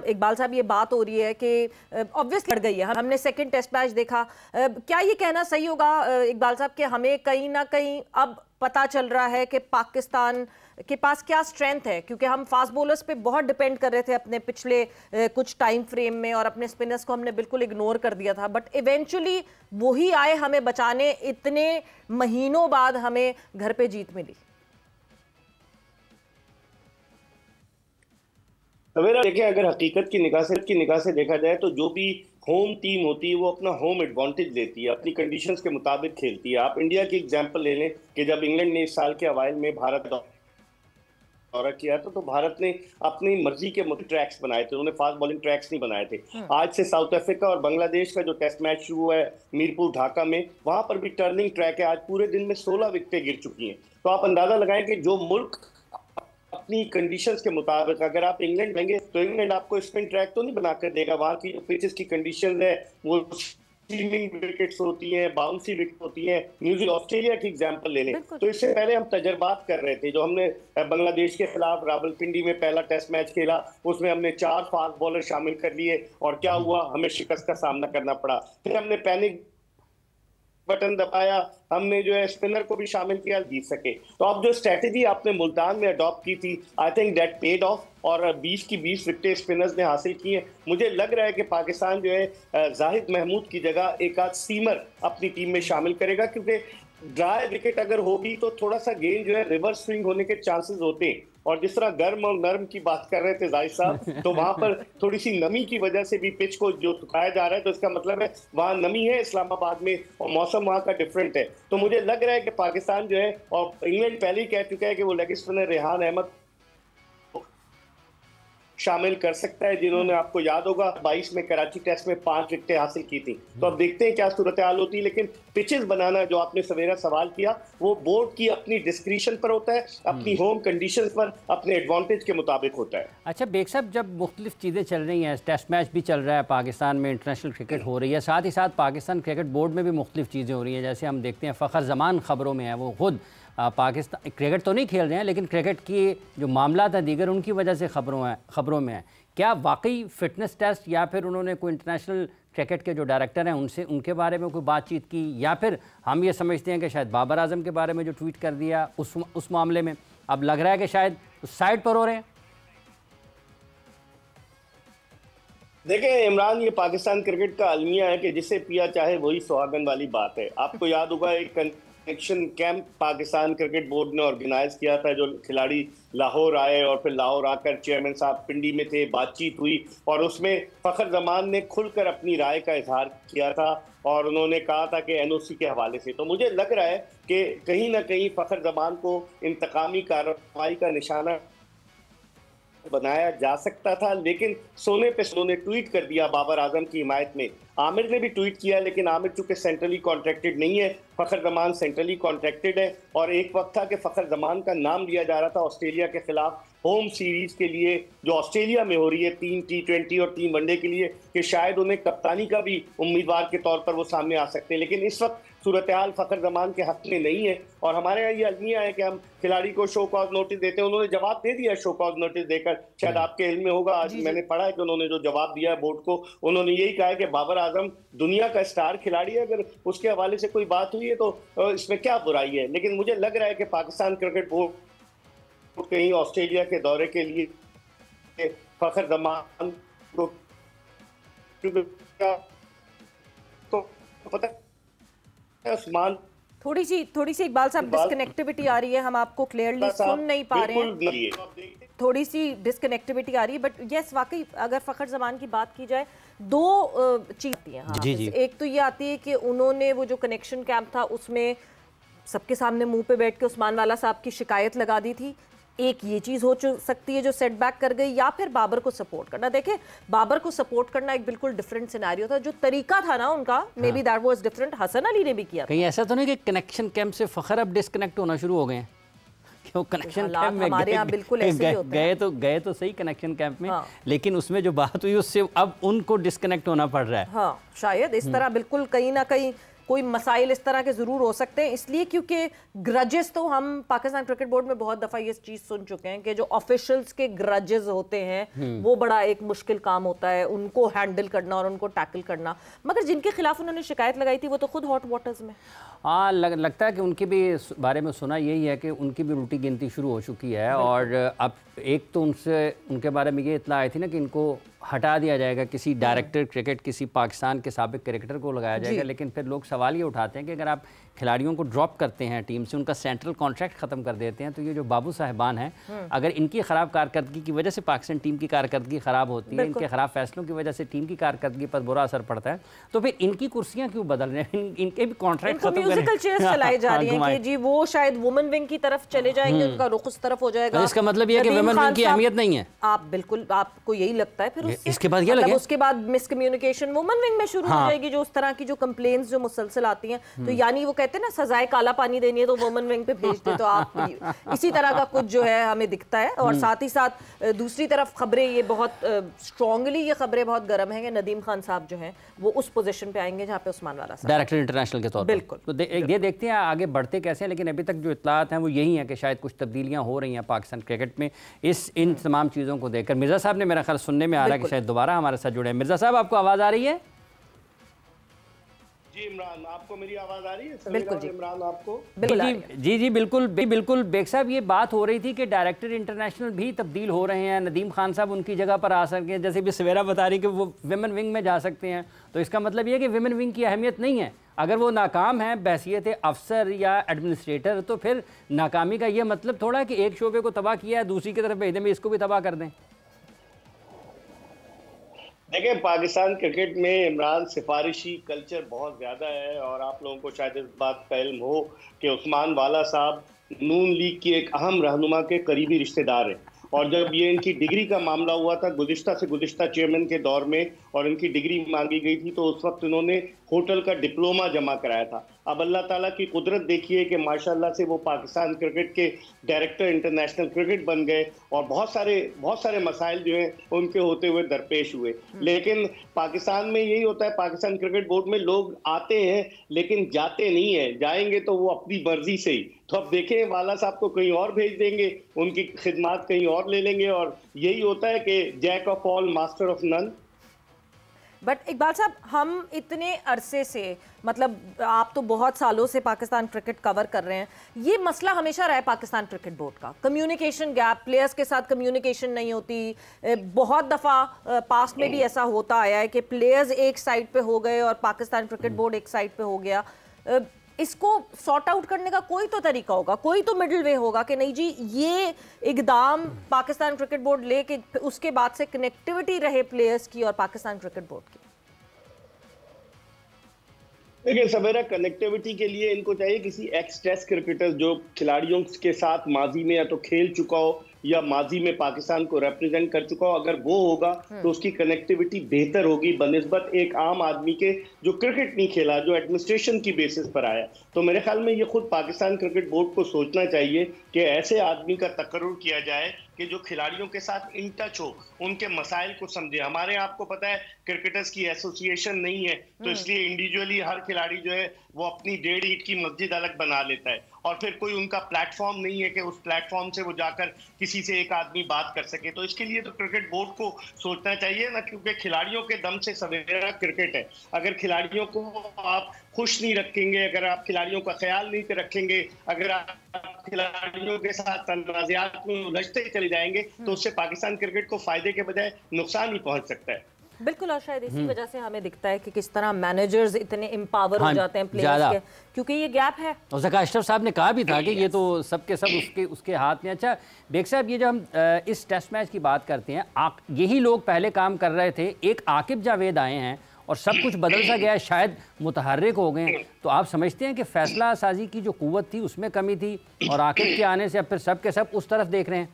इकबाल साहब, ये बात हो रही है कि ऑब्वियसली बढ़ गई है। हमने सेकंड टेस्ट मैच देखा। क्या ये कहना सही होगा इकबाल साहब कि हमें कहीं ना कहीं अब पता चल रहा है कि पाकिस्तान के पास क्या स्ट्रेंथ है? क्योंकि हम फास्ट बॉलर्स पे बहुत डिपेंड कर रहे थे अपने पिछले कुछ टाइम फ्रेम में, और अपने स्पिनर्स को हमने बिल्कुल इग्नोर कर दिया था, बट इवेंचुअली वही आए हमें बचाने। इतने महीनों बाद हमें घर पे जीत मिली। सवेरा देखें, अगर हकीकत की निगाह से देखा जाए तो जो भी होम टीम होती है वो अपना होम एडवांटेज लेती है, अपनी कंडीशंस के मुताबिक खेलती है। आप इंडिया की एग्जांपल ले लें कि जब इंग्लैंड ने इस साल के अवाइल में भारत दौरा किया था तो भारत ने अपनी मर्जी के मुताबिक ट्रैक्स बनाए थे, उन्होंने फास्ट बॉलिंग ट्रैक्स नहीं बनाए थे। आज से साउथ अफ्रीका और बांग्लादेश का जो टेस्ट मैच शुरू हुआ है मीरपुर ढाका में, वहां पर भी टर्निंग ट्रैक है। आज पूरे दिन में 16 विकेटें गिर चुकी हैं। तो आप अंदाजा लगाएं कि जो मुल्क अपनी कंडीशंस के मुताबिक, अगर आप इंग्लैंड लेंगे तो इंग्लैंड आपको स्पिन ट्रैक तो नहीं बनाकर देगा। वहां की जो पिचेस की कंडीशंस है वो स्टीमिंग विकेट्स होती हैं, बाउंसी विकेट होती हैं। न्यूजीलैंड ऑस्ट्रेलिया की एग्जांपल ले लें तो इससे पहले हम तजर्बात कर रहे थे। जो हमने बांग्लादेश के खिलाफ रावलपिंडी में पहला टेस्ट मैच खेला, उसमें हमने 4 फास्ट बॉलर शामिल कर लिए और क्या हुआ, हमें शिकस्त का सामना करना पड़ा। फिर हमने पैनिक बटन दबाया, हमने जो है स्पिनर को भी शामिल किया, जीत सके। तो अब जो स्ट्रेटेजी आपने मुल्तान में अडॉप्ट की थी, I think that paid of, और 20 की 20 विकेटें स्पिनर्स ने हासिल की हैं। मुझे लग रहा है कि पाकिस्तान जो है जाहिद महमूद की जगह एक आध सीमर अपनी टीम में शामिल करेगा, क्योंकि ड्राई विकेट अगर होगी तो थोड़ा सा गेंद जो है रिवर्स स्विंग होने के चांसेस होते हैं। और जिस तरह गर्म और नर्म की बात कर रहे थे जाहिद साहब, तो वहां पर थोड़ी सी नमी की वजह से भी पिच को जो सुखाया जा रहा है, तो इसका मतलब है वहां नमी है इस्लामाबाद में और मौसम वहां का डिफरेंट है। तो मुझे लग रहा है कि पाकिस्तान जो है, और इंग्लैंड पहले ही कह चुका है कि वो लेग स्पिनर रेहान अहमद शामिल कर सकता है, जिन्होंने आपको याद होगा 22 में कराची टेस्ट में 5 विकेटें हासिल की थी। तो अब देखते हैं क्या सूरत हाल होती है। लेकिन पिचेस बनाना, जो आपने सवेरा सवाल किया, वो बोर्ड की अपनी डिस्क्रिशन पर होता है, अपनी होम कंडीशंस पर, अपने एडवांटेज के मुताबिक होता है। अच्छा बेग साहब, जब मुख्तलिफ चीज़ें चल रही हैं, टेस्ट मैच भी चल रहा है पाकिस्तान में, इंटरनेशनल क्रिकेट हो रही है, साथ ही साथ पाकिस्तान क्रिकेट बोर्ड में भी मुख्तलिफ चीज़ें हो रही हैं। जैसे हम देखते हैं फ़खर जमान खबरों में है, वो खुद पाकिस्तान क्रिकेट तो नहीं खेल रहे हैं, लेकिन क्रिकेट की जो मामला था दीगर उनकी वजह से खबरों में है। क्या वाकई फ़िटनेस टेस्ट, या फिर उन्होंने कोई इंटरनेशनल क्रिकेट के जो डायरेक्टर हैं उनसे, उनके बारे में कोई बातचीत की, या फिर हम ये समझते हैं कि शायद बाबर आजम के बारे में जो ट्वीट कर दिया उस मामले में अब लग रहा है कि शायद उस साइड पर हो रहे हैं? देखें इमरान, ये पाकिस्तान क्रिकेट का अलमिया है कि जिसे पिया चाहे वही सुहागन वाली बात है। आपको याद होगा एक connection camp Pakistan cricket board ने ऑर्गेनाइज किया था, जो खिलाड़ी लाहौर आए और फिर लाहौर आकर चेयरमैन साहब पिंडी में थे, बातचीत हुई और उसमें फ़खर जमान ने खुलकर अपनी राय का इजहार किया था और उन्होंने कहा था कि एनओसी के हवाले से। तो मुझे लग रहा है कि कहीं ना कहीं फ़खर जमान को इंतकामी कार्रवाई का निशाना बनाया जा सकता था, लेकिन सोने पे सोने ट्वीट कर दिया बाबर आजम की हिमायत में। आमिर ने भी ट्वीट किया, लेकिन आमिर चूंकि सेंट्रली कॉन्ट्रैक्टेड नहीं है, फ़खर जमान सेंट्रली कॉन्ट्रैक्टेड है। और एक वक्त था कि फ़खर जमान का नाम लिया जा रहा था ऑस्ट्रेलिया के खिलाफ होम सीरीज के लिए, जो ऑस्ट्रेलिया में हो रही है, 3 T20 और 3 वनडे के लिए, कि शायद उन्हें कप्तानी का भी उम्मीदवार के तौर पर वो सामने आ सकते हैं। लेकिन इस वक्त सूरत हाल फ़खर जमान के हक में नहीं है और हमारे यहाँ ये अलमिया है कि हम खिलाड़ी को शो कॉज नोटिस देते हैं। उन्होंने जवाब दे दिया शो कॉज नोटिस देकर, शायद आपके इल्म में होगा, आज मैंने पढ़ा है कि उन्होंने जो जवाब दिया है बोर्ड को, उन्होंने यही कहा है कि बाबर आजम दुनिया का स्टार खिलाड़ी है, अगर उसके हवाले से कोई बात हुई है तो इसमें क्या बुराई है। लेकिन मुझे लग रहा है कि पाकिस्तान क्रिकेट बोर्ड कहीं ऑस्ट्रेलिया के दौरे के लिए फ़खर जमान को तो पता उस्मान थोड़ी सी इकबाल साहब डिस्कनेक्टिविटी आ रही है, हम आपको क्लियरली सुन नहीं पा रहे हैं, थोड़ी सी डिस्कनेक्टिविटी आ रही है। बट यस, वाकई अगर फ़खर जमान की बात की जाए, 2 चीज़ें हैं। हाँ, एक तो ये आती है कि उन्होंने वो जो कनेक्शन कैंप था उसमें सबके सामने मुंह पे बैठ के उस्मान वाला साहब की शिकायत लगा दी थी। एक ये चीज़ हो सकती है जो सेटबैक कर गई, या फिर बाबर को सपोर्ट करना। देखें, बाबर को सपोर्ट करना एक बिल्कुल डिफरेंट सिनेरियो था, जो तरीका था ना उनका, may be that was different. Hasan Ali ने भी किया। कहीं ऐसा तो नहीं कि कनेक्शन कैंप से फ़खर अब डिस्कनेक्ट होना शुरू हो गए हैं? क्यों कनेक्शन कैंप में हमारे यहाँ बिल्कुल ऐसे ही होता है। गए तो सही कनेक्शन कैंप में, लेकिन उसमें जो बात हुई उससे अब उनको डिस्कनेक्ट होना पड़ रहा है। हाँ, शायद इस तरह बिल्कुल कहीं ना कहीं कोई मसाइल इस तरह के ज़रूर हो सकते हैं, इसलिए क्योंकि ग्रजेस तो हम पाकिस्तान क्रिकेट बोर्ड में बहुत दफ़ा ये चीज़ सुन चुके हैं कि जो ऑफिशियल्स के ग्रजेस होते हैं वो बड़ा एक मुश्किल काम होता है उनको हैंडल करना और उनको टैकल करना। मगर जिनके खिलाफ उन्होंने शिकायत लगाई थी वो तो खुद हॉट वाटर्स में। हाँ, लगता है कि उनके भी बारे में सुना यही है कि उनकी भी रोटी गिनती शुरू हो चुकी है। और अब एक तो उनके बारे में ये इत्तला आई थी ना कि इनको हटा दिया जाएगा, किसी डायरेक्टर क्रिकेट किसी पाकिस्तान के साबिक क्रिकेटर को लगाया जाएगा। लेकिन फिर लोग सवाल ये उठाते हैं कि अगर आप खिलाड़ियों को ड्रॉप करते हैं टीम से, उनका सेंट्रल कॉन्ट्रैक्ट ख़त्म कर देते हैं, तो ये जो बाबू साहिबान हैं अगर इनकी ख़राब कारकर्दगी की वजह से पाकिस्तान टीम की कारकर्दगी ख़राब होती है, इनके ख़राब फैसलों की वजह से टीम की कारकर्दगी पर बुरा असर पड़ता है, तो फिर इनकी कुर्सियाँ क्यों बदल रहे हैं? इनके भी कॉन्ट्रैक्ट खत्म म्यूजिकल चेयर्स चलाई जा रही हैं कि जी वो शायद वुमेन विंग की तरफ चले जाएंगे, उनका रुख उस तरफ हो जाएगा। इसका मतलब ये है कि वुमेन विंग की अहमियत नहीं है। आप बिल्कुल, आपको यही लगता है? फिर इसके बाद क्या लगे? उसके बाद मिसकम्युनिकेशन वुमेन विंग में शुरू हो जाएगी, जो उस तरह की जो कंप्लेंट्स जो मुसलसल आती हैं। तो यानी वो कहते हैं ना सजाए काला पानी देनी है तो वुमेन विंग पे भेज दे। तो आप इसी तरह का कुछ जो है हमें दिखता है। और साथ ही साथ दूसरी तरफ खबरें ये बहुत स्ट्रांगली ये खबरें बहुत गर्म हैं कि नदीम खान साहब जो हैं वो उस पोजीशन पे आएंगे जहाँ पे उस्मान वाला साहब डायरेक्टर इंटरनेशनल के तौर पर। बिल्कुल। तो ये देखते हैं आगे बढ़ते कैसे हैं। लेकिन अभी तक जो इत्तलात हैं वो यही है कि शायद कुछ तब्दीलियाँ हो रही हैं पाकिस्तान क्रिकेट में इन तमाम चीज़ों को देखकर। मिर्ज़ा साहब ने मेरा ख्याल सुनने में आ रहा है कि शायद दोबारा हमारे साथ जुड़े हैं। मिर्ज़ा साहब, आपको आवाज़ आ रही है? जी इमरान, आपको मेरी आवाज़ आ रही है? बिल्कुल जी इमरान, आपको? जी बिल्कुल बेग साहब, ये बात हो रही थी कि डायरेक्टर इंटरनेशनल भी तब्दील हो रहे हैं, नदीम खान साहब उनकी जगह पर आ सकते हैं। जैसे भी सवेरा बता रही कि वो विमेन विंग में जा सकते हैं, तो इसका मतलब ये है कि विमेन विंग की अहमियत नहीं है। अगर वो नाकाम है बहैसियत अफसर या एडमिनिस्ट्रेटर, तो फिर नाकामी का ये मतलब थोड़ा कि एक शोबे को तबाह किया है दूसरी की तरफ भेज दें, इसको भी तबाह कर दें। देखिए, पाकिस्तान क्रिकेट में इमरान सिफारिशी कल्चर बहुत ज़्यादा है। और आप लोगों को शायद इस बात का इल्म हो कि उस्मान वाला साहब नून लीग की एक अहम रहनुमा के करीबी रिश्तेदार हैं। और जब ये इनकी डिग्री का मामला हुआ था गुज़िश्ता चेयरमैन के दौर में और इनकी डिग्री मांगी गई थी, तो उस वक्त इन्होंने होटल का डिप्लोमा जमा कराया था। अब अल्लाह ताला की कुदरत देखिए कि माशाल्लाह से वो पाकिस्तान क्रिकेट के डायरेक्टर इंटरनेशनल क्रिकेट बन गए और बहुत सारे मसाइल जो हैं उनके होते हुए दरपेश हुए। लेकिन पाकिस्तान में यही होता है, पाकिस्तान क्रिकेट बोर्ड में लोग आते हैं लेकिन जाते नहीं हैं। जाएंगे तो वो अपनी मर्जी से ही। तो अब देखें, वाला साहब को कहीं और भेज देंगे, उनकी खिदमात कहीं और ले लेंगे। और यही होता है कि jack of all master of none. But Iqbal साहब, हम इतने अरसे से, मतलब आप तो बहुत सालों से पाकिस्तान क्रिकेट कवर कर रहे हैं, ये मसला हमेशा रहा है पाकिस्तान क्रिकेट बोर्ड का, कम्युनिकेशन गैप, प्लेयर्स के साथ कम्युनिकेशन नहीं होती। बहुत दफ़ा पास्ट में भी ऐसा होता आया है कि प्लेयर्स एक साइड पे हो गए और पाकिस्तान क्रिकेट बोर्ड एक साइड पे हो गया। इसको सॉर्ट आउट करने का कोई तो तरीका होगा, कोई तो मिडिल वे होगा कि नहीं जी ये इकदाम पाकिस्तान क्रिकेट बोर्ड ले कि उसके बाद से कनेक्टिविटी रहे प्लेयर्स की और पाकिस्तान क्रिकेट बोर्ड की। देखिए सवेरा, कनेक्टिविटी के लिए इनको चाहिए किसी एक्स टेस्ट क्रिकेटर जो खिलाड़ियों के साथ माजी में या तो खेल चुका हो या माजी में पाकिस्तान को रिप्रेजेंट कर चुका हो। अगर वो होगा तो उसकी कनेक्टिविटी बेहतर होगी बनिस्बत एक आम आदमी के जो क्रिकेट नहीं खेला, जो एडमिनिस्ट्रेशन की बेसिस पर आया। तो मेरे ख्याल में ये खुद पाकिस्तान क्रिकेट बोर्ड को सोचना चाहिए कि ऐसे आदमी का तकर्रुर किया जाए कि जो खिलाड़ियों के साथ इन टच हो, उनके मसाइल को समझे। हमारे आपको पता है क्रिकेटर्स की एसोसिएशन नहीं है, तो इसलिए इंडिविजुअली हर खिलाड़ी जो है वो अपनी 1.5 ईंट की मस्जिद अलग बना लेता है और फिर कोई उनका प्लेटफॉर्म नहीं है कि उस प्लेटफॉर्म से वो जाकर किसी से एक आदमी बात कर सके। तो इसके लिए तो क्रिकेट बोर्ड को सोचना चाहिए ना, क्योंकि खिलाड़ियों के दम से सवेरा क्रिकेट है। अगर खिलाड़ियों को आप खुश नहीं रखेंगे, अगर आप खिलाड़ियों का ख्याल नहीं रखेंगे, अगर आप खिलाड़ियों के साथ तनाज़ात में उलझते चले जाएंगे तो उससे पाकिस्तान क्रिकेट को फायदे के बजाय नुकसान ही पहुंच सकता है। बिल्कुल, और शायद इसी वजह से हमें दिखता है कि किस तरह मैनेजर्स इतने एम्पावर हो जाते हैं प्लेयर्स के, क्योंकि ये गैप है। और ज़का अशरफ साहब ने कहा भी था कि ये तो सब के सब उसके हाथ में। अच्छा बेग साहब, ये जो हम इस टेस्ट मैच की बात करते हैं, यही लोग पहले काम कर रहे थे, एक आकिब जावेद आए हैं और सब कुछ बदल सा गया है, शायद मुतहर्रिक हो गए। तो आप समझते हैं कि फैसला साजी की जो कुव्वत थी उसमें कमी थी और आकिब के आने से अब फिर सब के सब उस तरफ देख रहे हैं?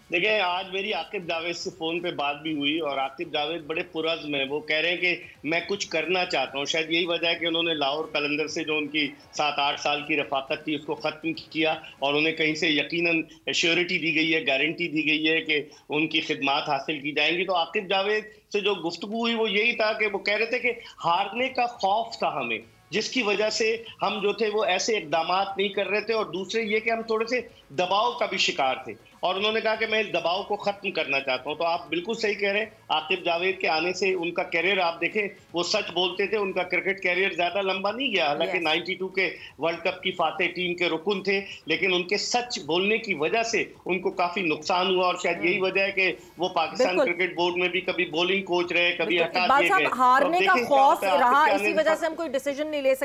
देखिए, आज मेरी आकिब जावेद से फोन पे बात भी हुई और आकिब जावेद बड़े पुरज़्म हैं। वो कह रहे हैं कि मैं कुछ करना चाहता हूँ। शायद यही वजह है कि उन्होंने लाहौर कलंदर से जो उनकी 7-8 साल की रफ़ाकत थी उसको ख़त्म किया और उन्हें कहीं से यकीनन श्योरिटी दी गई है, गारंटी दी गई है कि उनकी खिदमात हासिल की जाएंगी। तो आकिब जावेद से जो गुफ्तगू हुई वो यही था कि वो कह रहे थे कि हारने का खौफ था हमें, जिसकी वजह से हम जो थे वो ऐसे इकदामात नहीं कर रहे थे, और दूसरे ये कि हम थोड़े से दबाव का भी शिकार थे। और उन्होंने कहा कि मैं इस दबाव को खत्म करना चाहता हूं। तो आप बिल्कुल सही कह रहे हैं, आकिब जावेद के आने से उनका कैरियर आप देखें, वो सच बोलते थे, उनका क्रिकेट कैरियर ज्यादा लंबा नहीं गया। हालांकि 92 के वर्ल्ड कप की फातेह टीम के रुकन थे, लेकिन उनके सच बोलने की वजह से उनको काफी नुकसान हुआ। और शायद यही वजह है कि वो पाकिस्तान क्रिकेट बोर्ड में भी कभी बॉलिंग कोच रहे, कभी हटा दिए गए। हारने का खौफ रहा, इसी वजह से हम कोई डिसीजन नहीं ले सकते।